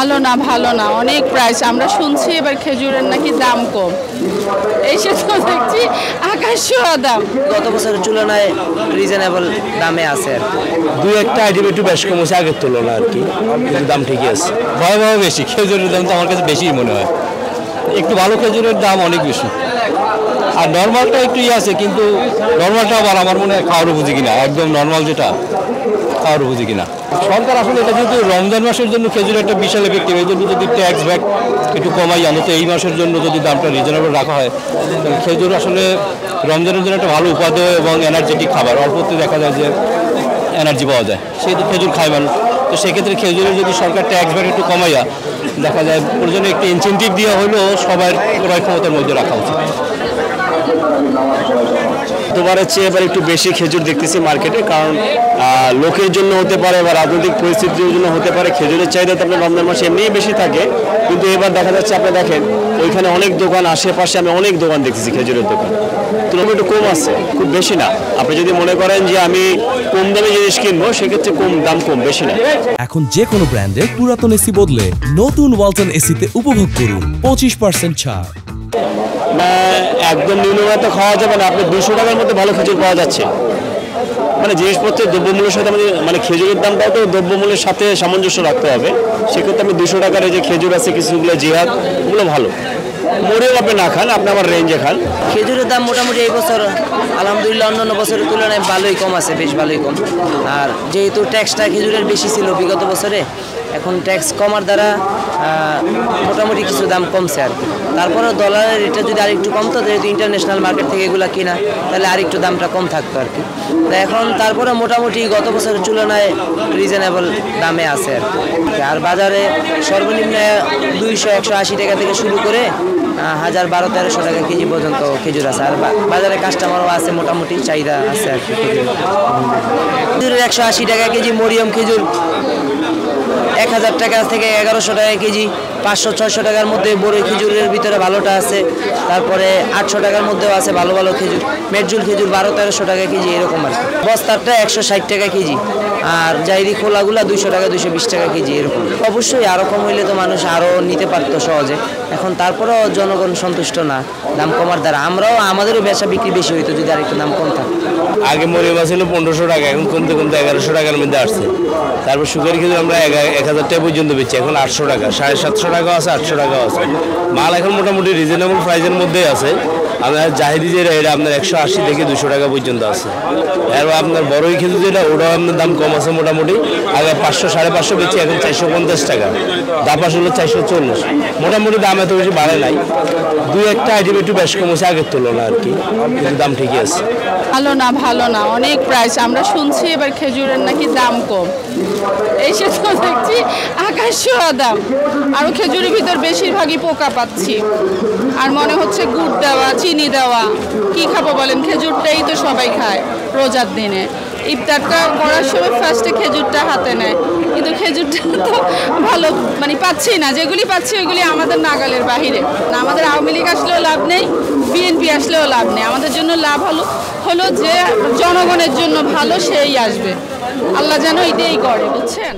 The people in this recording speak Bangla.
ভালো না অনেক প্রাইস আমরা শুনছি এবার খেজুরের নাকি দাম কম এসে তো দেখছি আকাশ ছোঁয়া দাম গত বছরের তুলনায় রিজনেবল দামে আছে আর দুই একটা আইটেম একটু বেশ কম আছে আগের তুলনায় আর কি, কিন্তু দাম ঠিকই আছে। ভয়াবহ বেশি, খেজুরের দাম তো আমার কাছে বেশিই মনে হয়। একটু ভালো খেজুরের দাম অনেক বেশি, আর নর্মালটা একটু আছে, কিন্তু নর্মালটা আবার আমার মনে হয় খাওয়ার উপযোগী কিনা, একদম নর্মাল যেটা খাওয়ার উপযোগী কিনা। সরকার আসলে এটা যেহেতু রমজান মাসের জন্য খেজুর একটা বিশাল এফেক্টিভ, এই জন্য যদি ট্যাক্স ব্যাক একটু কমাই আনো, তো এই মাসের জন্য যদি দামটা রিজনেবল রাখা হয়, তাহলে খেজুর আসলে রমজানের জন্য একটা ভালো উপাদেয় এবং এনার্জেটিক খাবার। অল্পতে দেখা যায় যে এনার্জি পাওয়া যায়, সেই তো খেজুর খায় মানুষ। তো সেক্ষেত্রে খেজুরের যদি সরকার ট্যাক্স ব্যাক একটু কমাইয়া দেখা যায়, ওর জন্য একটু ইনসেন্টিভ দেওয়া হলেও সবার ক্রয় ক্ষমতার মধ্যে রাখা উচিত। গতবারের চেয়ে এবার একটু বেশি খেজুর দেখতেছি মার্কেটে, কারণ লোকের জন্য হতে পারে বা রাজনৈতিক পরিস্থিতির জন্য হতে পারে। খেজুরের চাহিদা তো আপনার রমজান মাসে এমনিই বেশি থাকে, কিন্তু এবার দেখা যাচ্ছে আপনি দেখেন ওইখানে অনেক দোকান, আশেপাশে আমি অনেক দোকান দেখতেছি খেজুরের দোকান, তুলনায় একটু কম আছে, খুব বেশি না। আপনি যদি মনে করেন যে আমি কম দামে জিনিস কিনবো, সেক্ষেত্রে দাম কম, বেশি না। এখন যে কোনো ব্র্যান্ডের পুরাতন এসি বদলে নতুন ওয়ালটন এসিতে উপভোগ করুন 25% ছাড়। একদম নিম্নমাত্রা খাওয়া যাবে না, আপনি 200 টাকার মধ্যে ভালো খেজুর পাওয়া যাচ্ছে। মানে জিনিসপত্রের দ্রব্যমূল্যের সাথে মানে খেজুরের দামটাও তো দ্রব্যমূল্যের সাথে সামঞ্জস্য রাখতে হবে। সেক্ষেত্রে আমি 200 টাকার যে খেজুর আছে কিছুগুলো জিহাদ, ওগুলো ভালো। মরেও আপনি না খান, আপনি আমার রেঞ্জে খান। খেজুরের দাম মোটামুটি এই বছর আলহামদুলিল্লাহ অন্যান্য বছরের তুলনায় ভালোই কম আছে, বেশ ভালোই কম। আর যেহেতু ট্যাক্সটা খেজুরের বেশি ছিল বিগত বছরে, এখন ট্যাক্স কমার দ্বারা মোটামুটি কিছু দাম কমছে আর কি। তারপরে ডলারের রেটটা যদি আরেকটু কমতো, যেহেতু ইন্টারন্যাশনাল মার্কেট থেকে এগুলো কিনা, তাহলে আরেকটু দামটা কম থাকতো আর কি। তো এখন তারপরে মোটামুটি গত বছরের তুলনায় রিজনেবল দামে আছে আর কি। আর বাজারে সর্বনিম্ন 200-180 টাকা থেকে শুরু করে 1000-1200-1300 টাকা কেজি পর্যন্ত খেজুর আছে। আর বাজারে কাস্টমারও আছে, মোটামুটি চাহিদা আছে আর কি। খেজুরের 180 টাকা কেজি, মরিয়ম খেজুর 1000 টাকা থেকে 1100 টাকা কেজি, 500-600 টাকার মধ্যে বড় খেজুরের ভিতরে ভালোটা আছে। তারপরে 800 টাকার মধ্যেও আছে ভালো ভালো খেজুর। মেটজুল খেজুর 1200-1300 টাকা কেজি, এরকম আর কি। বস্তারটা 160 টাকা কেজি, আর জাইরি খোলাগুলা 200 টাকা 220 টাকা কেজি, এরকম। অবশ্যই আরও কম হইলে তো মানুষ আরও নিতে পারতো সহজে। এখন তারপরেও জনগণ সন্তুষ্ট না দাম কমার দ্বারা। আমাদেরও বেচা বিক্রি বেশি হইতো যদি আরেকটু দাম কম থাকতো। আগে মরিয়ম ছিল 1500 টাকা, এখন কমতে কমতে 1100 টাকার মধ্যে আসছে। তারপর সুগার খেজুর আমরা 1000 টাকা পর্যন্ত বেচছি, এখন 800 টাকা, 750 টাকাও আছে, 800 টাকাও আছে। মাল এখন মোটামুটি রিজনেবল প্রাইসের মধ্যেই আছে। আপনার জাহিদি যেটা, এটা আপনার 180 থেকে 200 টাকা পর্যন্ত আছে। এরপর আপনার বড়ই খেজুর যেটা, ওটাও আপনার দাম কম আছে মোটামুটি। আগে 500-550 বেচি, এখন 450 টাকা। দাপাস হলো 440। মোটামুটি দাম এত বেশি বাড়ে নাই, দুই একটা আইটেম একটু বেশ কম আছে আগের তুলনায় আর কি, কিন্তু দাম ঠিকই আছে। ভালো না অনেক প্রাইস আমরা শুনছি এবার খেজুরের নাকি দাম কম এসে তো দেখছি আকাশ ছোঁয়া দাম। আরও খেজুরের ভিতর বেশিরভাগই পোকা পাচ্ছি, আর মনে হচ্ছে গুড় দেওয়া, চিনি দেওয়া। কি খাবো বলেন, খেজুরটাই তো সবাই খায় রোজার দিনে। ইফতারটা করার সময় ফার্স্টে খেজুরটা হাতে নেয়, কিন্তু খেজুরটা তো ভালো মানে পাচ্ছি না। যেগুলি পাচ্ছি ওইগুলি আমাদের নাগালের বাহিরে। না, আমাদের আওয়ামী লীগ আসলেও লাভ নেই, বিএনপি আসলেও লাভ নেই। আমাদের জন্য লাভ হলো যে জনগণের জন্য ভালো সেই আসবে। আল্লাহ যেন এটাই করে, বুঝছেন।